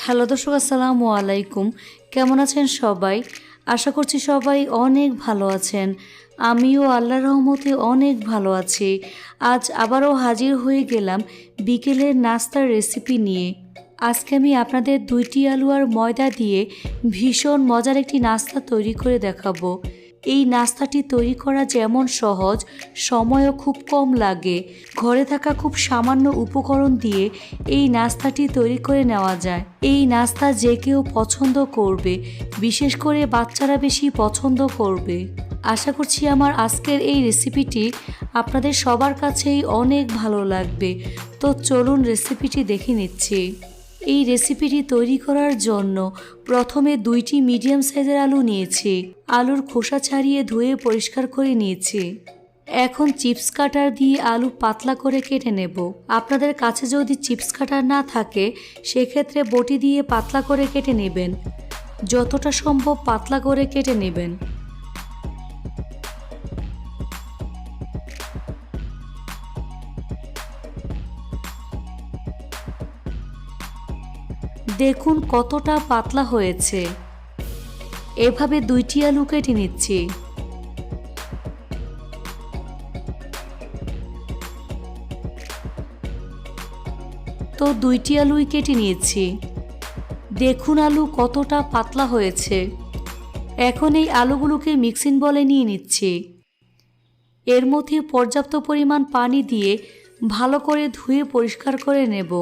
Hello দর্শক, আসসালামু আলাইকুম। কেমন আছেন সবাই? আশা করছি সবাই অনেক ভালো আছেন। আমিও আল্লাহর রহমতে অনেক ভালো আছি। আজ আবারও হাজির হয়ে গেলাম বিকেলের নাস্তার রেসিপি নিয়ে। আজকে আমি আপনাদের 2টি আলু আর ময়দা দিয়ে ভীষণ মজার একটি নাস্তা তৈরি করে দেখাবো। এই নাস্তাটি তৈরি করা যেমন সহজ, সময়ও খুব কম লাগে। ঘরে থাকা খুব সামান্য উপকরণ দিয়ে এই নাস্তাটি তৈরি করে নেওয়া যায়। এই নাস্তা যে কেউ পছন্দ করবে, বিশেষ করে বাচ্চারা বেশি পছন্দ করবে। আশা করছি আমার আজকের এই রেসিপিটি আপনাদের সবার কাছেই অনেক ভালো লাগবে। তো চলুন রেসিপিটি দেখে নিচ্ছি। এই রেসিপিটি তৈরি করার জন্য প্রথমে 2টি মিডিয়াম সাইজের আলু নিয়েছি। আলুর খোসা ছাড়িয়ে ধুয়ে পরিষ্কার করে নিয়েছি। এখন চিপস কাটার দিয়ে আলু পাতলা করে কেটে নেব। আপনাদের কাছে যদি চিপস কাটার না থাকে সেক্ষেত্রে বটি দিয়ে পাতলা করে কেটে নেবেন। যতটা সম্ভব পাতলা করে কেটে নেবেন। দেখুন কতটা পাতলা হয়েছে। এভাবে 2টি আলু কেটে নিচ্ছি। তো 2টি আলুই কেটে নিয়েছি। দেখুন আলু কতটা পাতলা হয়েছে। এখন এই আলুগুলোকে মিক্সিং বলে নিয়ে নিচ্ছি। এর মধ্যে পর্যাপ্ত পরিমাণ পানি দিয়ে ভালো করে ধুয়ে পরিষ্কার করে নেব।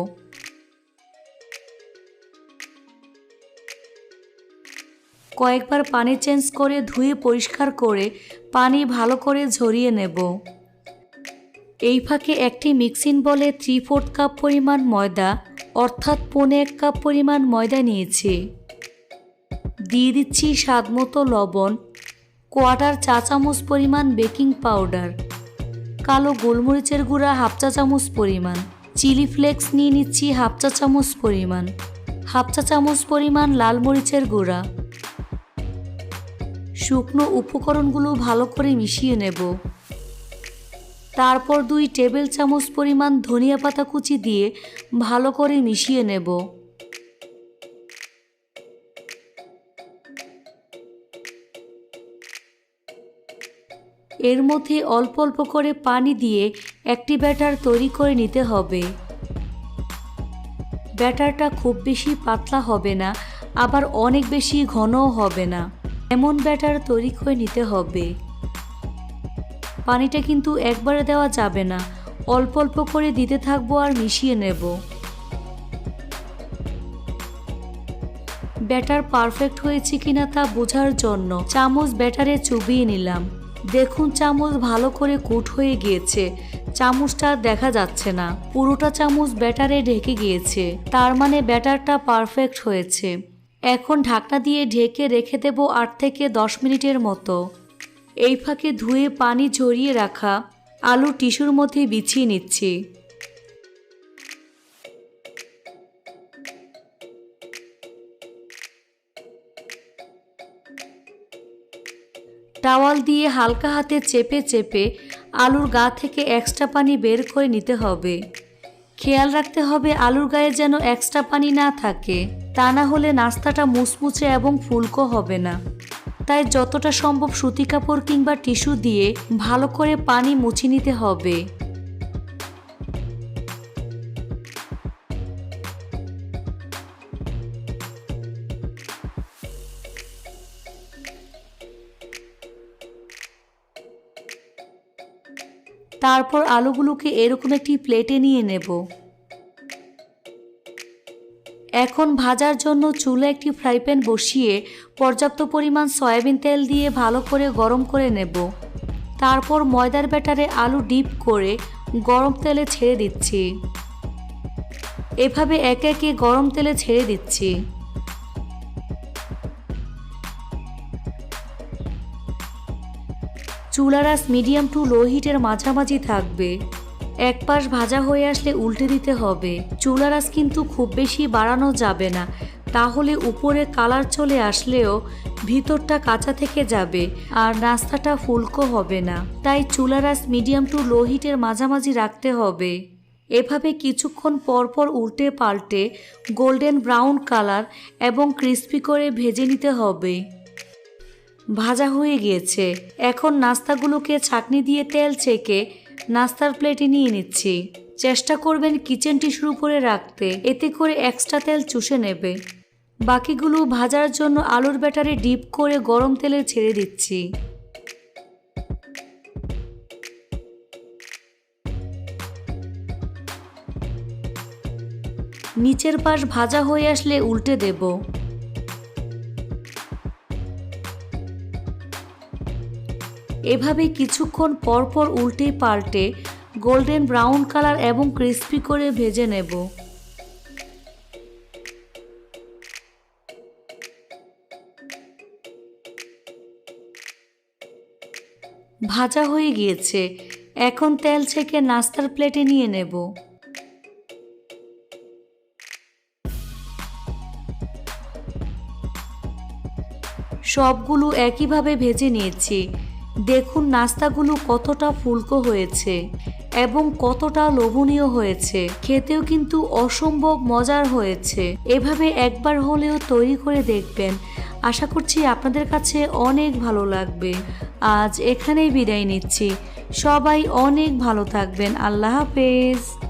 কয়েকবার পানি চেঞ্জ করে ধুয়ে পরিষ্কার করে পানি ভালো করে ঝরিয়ে নেব। এই ফাঁকে একটি মিক্সিং বলে 3/4 কাপ পরিমাণ ময়দা অর্থাৎ 1.25 কাপ পরিমাণ ময়দা নিয়েছি। দিয়ে দিচ্ছি স্বাদমতো লবণ, 1/4 চা চামচ পরিমাণ বেকিং পাউডার, কালো গোলমরিচের গুঁড়া 1/2 চা চামচ পরিমাণ, চিলি ফ্লেক্স নিয়ে নিচ্ছি 1/2 চা চামচ পরিমাণ, 1/2 চা চামচ পরিমাণ লাল মরিচের গুঁড়া। শুকনো উপকরণগুলো ভালো করে মিশিয়ে নেব। তারপর 2 টেবিল চামচ পরিমাণ ধনিয়া পাতা কুচি দিয়ে ভালো করে মিশিয়ে নেব। এর মধ্যে অল্প অল্প করে পানি দিয়ে একটি ব্যাটার তৈরি করে নিতে হবে। ব্যাটারটা খুব বেশি পাতলা হবে না, আবার অনেক বেশি ঘনও হবে না। এমন ব্যাটার তৈরি করে নিতে হবে। পানিটা কিন্তু একবারে দেওয়া যাবে না, অল্প অল্প করে দিতে থাকবো আর মিশিয়ে নেব। ব্যাটার পারফেক্ট হয়েছে কিনা তা বোঝার জন্য চামচ ব্যাটারে চুবিয়ে নিলাম। দেখুন চামচ ভালো করে কোট হয়ে গিয়েছে। চামচটা দেখা যাচ্ছে না, পুরোটা চামচ ব্যাটারে ঢেকে গিয়েছে। তার মানে ব্যাটারটা পারফেক্ট হয়েছে। এখন ঢাকনা দিয়ে ঢেকে রেখে দেব 8 থেকে 10 মিনিটের মতো। এই ফাঁকে ধুয়ে পানি ঝরিয়ে রাখা আলু টিস্যুর মধ্যে বিছিয়ে নিচ্ছি। টাওয়াল দিয়ে হালকা হাতে চেপে চেপে আলুর গা থেকে এক্সট্রা পানি বের করে নিতে হবে। খেয়াল রাখতে হবে আলুর গায়ে যেন এক্সট্রা পানি না থাকে, তা না হলে নাস্তাটা মুচমুচে এবং ফুলকো হবে না। তাই যতটা সম্ভব সুতি কাপড় কিংবা টিস্যু দিয়ে ভালো করে পানি মুছে নিতে হবে। তারপর আলুগুলোকে এরকম একটি প্লেটে নিয়ে নেব। এখন ভাজার জন্য চুলায় একটি ফ্রাই প্যান বসিয়ে পর্যাপ্ত পরিমাণ সয়াবিন তেল দিয়ে ভালো করে গরম করে নেব। তারপর ময়দার ব্যাটারে আলু ডিপ করে গরম তেলে ছেড়ে দিচ্ছি। এভাবে একে একে গরম তেলে ছেড়ে দিচ্ছি। চুলার আঁচ মিডিয়াম টু লো হিটের মাঝামাঝি থাকবে। এক পাশ ভাজা হয়ে আসলে উল্টে দিতে হবে। চুলার আঁচ কিন্তু খুব বেশি বাড়ানো যাবে না, তাহলে উপরে কালার চলে আসলেও ভিতরটা কাঁচা থেকে যাবে আর নাস্তাটা ফুলকো হবে না। তাই চুলার আঁচ মিডিয়াম টু লো হিটের মাঝামাঝি রাখতে হবে। এভাবে কিছুক্ষণ পরপর উল্টে পাল্টে গোল্ডেন ব্রাউন কালার এবং ক্রিস্পি করে ভেজে নিতে হবে। ভাজা হয়ে গিয়েছে। এখন নাস্তাগুলোকে ছাঁকনি দিয়ে তেল ছেঁকে নাস্তার প্লেটে নিয়ে নিচ্ছি। চেষ্টা করবেন কিচেন টিস্যুর উপরে রাখতে, এতে করে এক্সট্রা তেল চুষে নেবে। বাকিগুলো ভাজার জন্য আলুর ব্যাটারে ডিপ করে গরম তেলে ছেড়ে দিচ্ছি। নিচের পাশ ভাজা হয়ে আসলে উল্টে দেব। এভাবে কিছুক্ষণ পরপর উল্টে পাল্টে গোল্ডেন ব্রাউন কালার এবং ক্রিস্পি করে ভেজে নেব। ভাজা হয়ে গিয়েছে। এখন তেল ছেঁকে নাস্তার প্লেটে নিয়ে নেব। সবগুলো একইভাবে ভেজে নিয়েছি। দেখুন নাস্তাগুলো কতটা ফুলকো হয়েছে এবং কতটা লোভনীয় হয়েছে। খেতেও কিন্তু অসম্ভব মজার হয়েছে। এভাবে একবার হলেও তৈরি করে দেখবেন। আশা করছি আপনাদের কাছে অনেক ভালো লাগবে। আজ এখানেই বিদায় নিচ্ছি। সবাই অনেক ভালো থাকবেন। আল্লাহ হাফেজ।